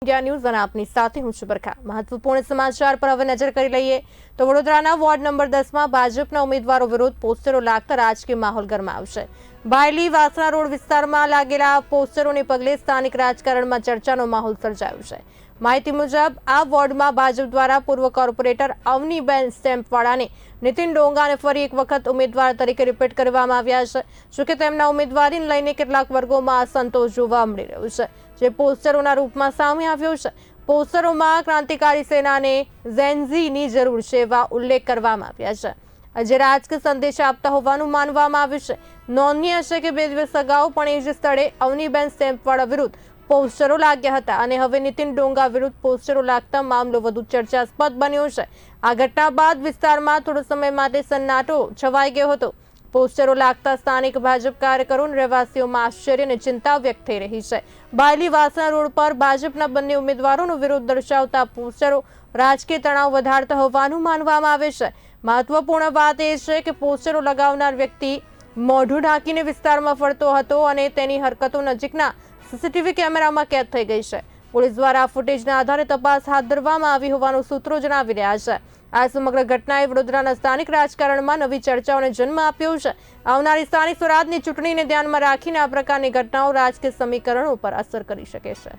India news અને આપની સાથે હું છું બરખા। મહત્વપૂર્ણ સમાચાર પર હવે નજર કરી લઈએ તો વડોદરાના વોર્ડ નંબર 10 માં ભાજપના ઉમેદવારો વિરુદ્ધ પોસ્ટરો લાગતા રાજકીય માહોલ ગરમાયો છે। બાયલી વાસણા રોડ વિસ્તારમાં લાગેલા પોસ્ટરોને પગલે સ્થાનિક રાજકારણમાં ચર્ચાનો માહોલ સર્જાયો છે। માહિતી મુજબ આ વોર્ડમાં ભાજપ દ્વારા પૂર્વ કોર્પોરેટર અવનીબેન સ્ટેમ્પવાળાને નીતિન ડોંગાને ફરી એક વખત ઉમેદવાર તરીકે રિપીટ કરવામાં આવ્યા છે। જોકે તેમના ઉમેદવારીને લઈને કેટલાક વર્ગોમાં અસંતોષ જોવા મળી રહ્યો છે, જે પોસ્ટરોના રૂપમાં સામે આવ્યો છે। પોસ્ટરોમાં ક્રાંતિકારી સેનાને ઝેનઝીની જરૂર છે એવા ઉલ્લેખ કરવામાં આવ્યા છે, જે રાજકીય સંદેશ આપતા હોવાનું માનવામાં આવ્યું છે। નોંધનીય છે કે 2 દિવસ અગાઉ પણ એ જ સ્થળે અવનીબેન સ્ટેમ્પવાળા વિરુદ્ધ પોસ્ટરો લાગ્યા હતા અને હવે નીતિન ડોંગા વિરુદ્ધ પોસ્ટરો લાગતા મામલો વધુ ચર્ચાસ્પદ બન્યો છે। આ ઘટના બાદ વિસ્તારમાં થોડો સમય માટે સન્નાટો છવાઈ ગયો હતો। પોસ્ટરો લાગતા સ્થાનિક ભાજપ કાર્યકરો અને રહેવાસીઓમાં આશ્ચર્ય અને ચિંતા વ્યક્ત થઈ રહી છે। બાયલી વાસણા રોડ પર ભાજપના બંને ઉમેદવારોનો વિરોધ દર્શાવતા પોસ્ટરો રાજકીય તણાવ વધારતા હોવાનું માનવામાં આવે છે। મહત્વપૂર્ણ વાત એ છે કે પોસ્ટરો લગાવનાર વ્યક્તિ મોઢું ઢાંકીને વિસ્તારમાં ફરતો હતો અને તેની હરકતો નજીકના સીસીટીવી કેમેરામાં કેદ થઈ ગઈ છે। પોલીસ દ્વારા ફૂટેજના આધારે તપાસ હાથ ધરવામાં આવી હોવાનું સૂત્રો જણાવી રહ્યા છે। આ સમગ્ર ઘટનાએ વડોદરાના સ્થાનિક રાજકારણમાં નવી ચર્ચાઓને જન્મ આપ્યો છે। આવનારી સ્થાનિક સ્વરાજની ચૂંટણીને ધ્યાનમાં રાખીને આ પ્રકારની ઘટનાઓ રાજકીય સમીકરણો પર અસર કરી શકે છે।